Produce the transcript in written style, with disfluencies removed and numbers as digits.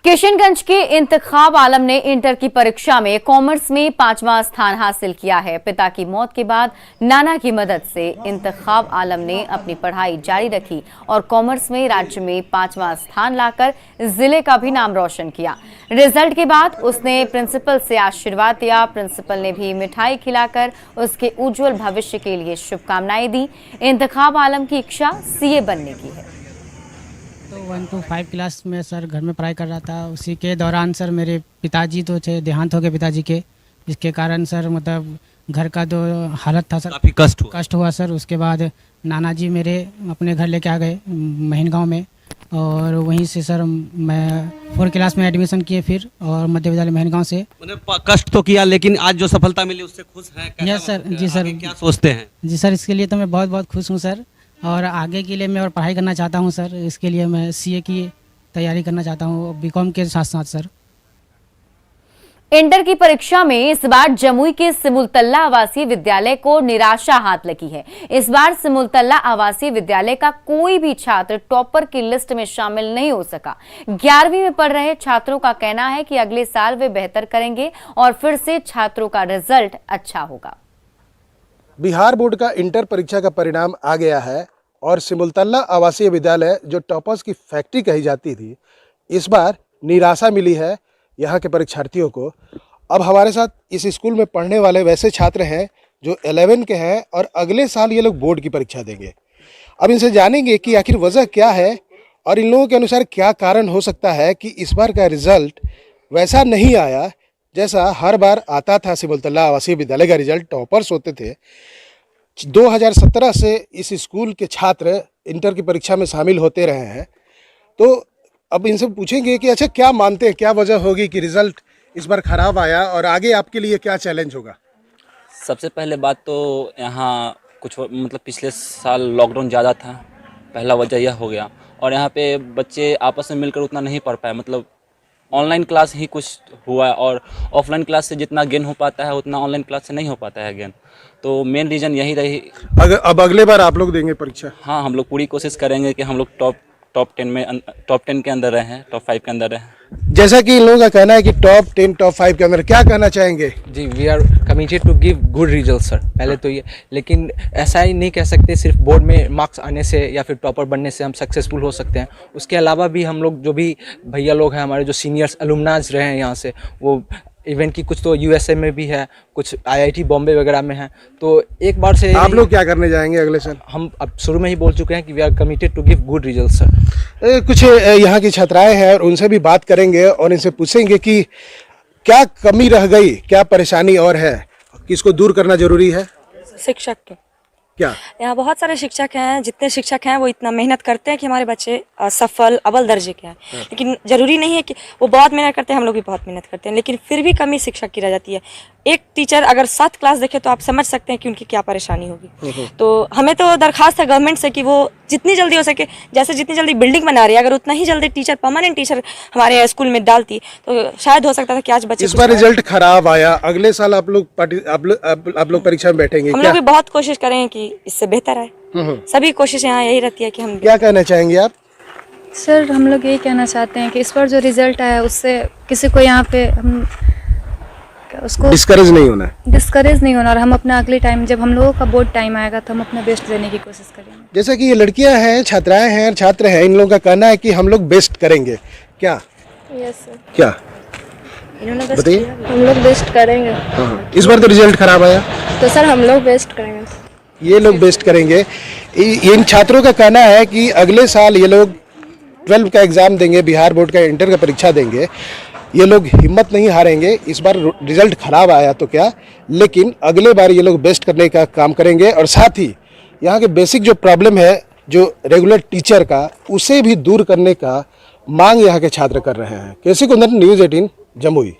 किशनगंज के इंतखाब आलम ने इंटर की परीक्षा में कॉमर्स में 5वां स्थान हासिल किया है। पिता की मौत के बाद नाना की मदद से इंतखाब आलम ने अपनी पढ़ाई जारी रखी और कॉमर्स में राज्य में 5वां स्थान लाकर जिले का भी नाम रोशन किया। रिजल्ट के बाद उसने प्रिंसिपल से आशीर्वाद दिया। प्रिंसिपल ने भी मिठाई खिलाकर उसके उज्जवल भविष्य के लिए शुभकामनाएं दी। इंतखाब आलम की इच्छा सीए बनने की है। तो 1 to 5 क्लास में सर घर में पढ़ाई कर रहा था। उसी के दौरान सर मेरे पिताजी तो थे, देहांत हो गए पिताजी के, जिसके कारण सर मतलब घर का जो हालत था सर काफ़ी कष्ट हुआ सर। उसके बाद नाना जी मेरे अपने घर लेके आ गए महीन गाँव में, और वहीं से सर मैं 4 क्लास में एडमिशन किए फिर, और मध्य विद्यालय महीन गाँव से। मतलब कष्ट तो किया, लेकिन आज जो सफलता मिली उससे खुश हैं? यस सर, जी सर। क्या सोचते हैं? जी सर, इसके लिए तो मैं बहुत बहुत खुश हूँ सर, और आगे के लिए मैं और पढ़ाई करना चाहता हूँ सर। इसके लिए मैं सीए की तैयारी करना चाहता हूँ, बीकॉम के साथ साथ सर। इंटर की परीक्षा में इस बार जमुई के सिमुलतल्ला आवासीय विद्यालय को निराशा हाथ लगी है। इस बार सिमुलतल्ला आवासीय विद्यालय का कोई भी छात्र टॉपर की लिस्ट में शामिल नहीं हो सका। 11वीं में पढ़ रहे छात्रों का कहना है कि अगले साल वे बेहतर करेंगे और फिर से छात्रों का रिजल्ट अच्छा होगा। बिहार बोर्ड का इंटर परीक्षा का परिणाम आ गया है और सिमुलतल्ला आवासीय विद्यालय जो टॉपर्स की फैक्ट्री कही जाती थी, इस बार निराशा मिली है यहाँ के परीक्षार्थियों को। अब हमारे साथ इस स्कूल में पढ़ने वाले वैसे छात्र हैं जो 11 के हैं और अगले साल ये लोग बोर्ड की परीक्षा देंगे। अब इनसे जानेंगे कि आखिर वजह क्या है और इन लोगों के अनुसार क्या कारण हो सकता है कि इस बार का रिजल्ट वैसा नहीं आया जैसा हर बार आता था। सिमुलतल्ला आवासीय विद्यालय का रिजल्ट टॉपर्स होते थे। 2017 से इस स्कूल के छात्र इंटर की परीक्षा में शामिल होते रहे हैं। तो अब इनसे पूछेंगे कि अच्छा क्या मानते हैं, क्या वजह होगी कि रिजल्ट इस बार खराब आया और आगे आपके लिए क्या चैलेंज होगा? सबसे पहले बात तो यहाँ कुछ मतलब पिछले साल लॉकडाउन ज़्यादा था, पहला वजह यह हो गया। और यहाँ पे बच्चे आपस में मिलकर उतना नहीं पढ़ पाए, मतलब ऑनलाइन क्लास ही कुछ हुआ, और ऑफलाइन क्लास से जितना गेन हो पाता है उतना ऑनलाइन क्लास से नहीं हो पाता है गेन। तो मेन रीज़न यही रही। अब अगले बार आप लोग देंगे परीक्षा? हाँ, हम लोग पूरी कोशिश करेंगे कि हम लोग टॉप 10 के अंदर रहें, टॉप 5 के अंदर रहें। जैसा कि इन लोगों का कहना है कि टॉप 10 टॉप 5 के अंदर, क्या कहना चाहेंगे? जी, we are committed to give good result sir, पहले तो ये। लेकिन ऐसा ही नहीं कह सकते सिर्फ बोर्ड में मार्क्स आने से या फिर टॉपर बनने से हम सक्सेसफुल हो सकते हैं। उसके अलावा भी हम लोग जो भी भैया लोग हैं हमारे, जो सीनियर्स अलुमनाज रहे हैं यहाँ से, वो इवेंट की कुछ तो यूएसए में भी है, कुछ आईआईटी बॉम्बे वगैरह में है। तो एक बार से आप लोग क्या करने जाएंगे अगले साल? हम अब शुरू में ही बोल चुके हैं कि we are committed to give good result sir. कुछ यहाँ की छात्राएं हैं और उनसे भी बात करेंगे और इनसे पूछेंगे कि क्या कमी रह गई, क्या परेशानी और है, किसको दूर करना जरूरी है? शिक्षक के। क्या यहाँ बहुत सारे शिक्षक हैं, जितने शिक्षक हैं वो इतना मेहनत करते हैं कि हमारे बच्चे सफल अव्वल दर्जे के हैं। लेकिन ज़रूरी नहीं है कि वो बहुत मेहनत करते हैं, हम लोग भी बहुत मेहनत करते हैं, लेकिन फिर भी कमी शिक्षक की रह जाती है। एक टीचर अगर 7 क्लास देखे तो आप समझ सकते हैं कि उनकी क्या परेशानी होगी। तो हमें तो दरखास्त है गवर्नमेंट से कि वो जितनी जल्दी हो सके, जैसे जितनी जल्दी बिल्डिंग बना रही है, अगर उतना ही जल्दी टीचर, परमानेंट टीचर हमारे स्कूल में डालती तो शायद हो सकता था कि आज बच्चे। इस बार रिजल्ट खराब आया, अगले साल आप लोग परीक्षा में बैठेंगे? हम लोग भी बहुत कोशिश करेंगे कि इससे बेहतर आए। सभी कोशिश यहाँ यही रहती है कि हम। क्या कहना चाहेंगे आप? सर, हम लोग यही कहना चाहते हैं कि इस बार जो रिजल्ट आया उससे किसी को यहाँ पे हम उसको डिस्करेज नहीं होना, और हम अपना अगले टाइम जब हम लोगों का बोर्ड टाइम आएगा तो हम अपना बेस्ट देने की कोशिश करेंगे। जैसा कि ये लड़कियां हैं, छात्राएं हैं, छात्र हैं, इन लोगों का कहना है कि हम लोग बेस्ट करेंगे। क्या? Yes sir. क्या बताइए? हम लोग बेस्ट करेंगे। हाँ। इस बार तो रिजल्ट खराब आया तो सर हम लोग बेस्ट करेंगे। ये लोग बेस्ट करेंगे। इन छात्रों का कहना है कि अगले साल ये लोग 12 का एग्जाम देंगे, बिहार बोर्ड का इंटर का परीक्षा देंगे। ये लोग हिम्मत नहीं हारेंगे। इस बार रिजल्ट खराब आया तो क्या, लेकिन अगले बार ये लोग बेस्ट करने का काम करेंगे। और साथ ही यहाँ के बेसिक जो प्रॉब्लम है, जो रेगुलर टीचर का, उसे भी दूर करने का मांग यहाँ के छात्र कर रहे हैं। केसी कुंदन, न्यूज़ 18 जमुई।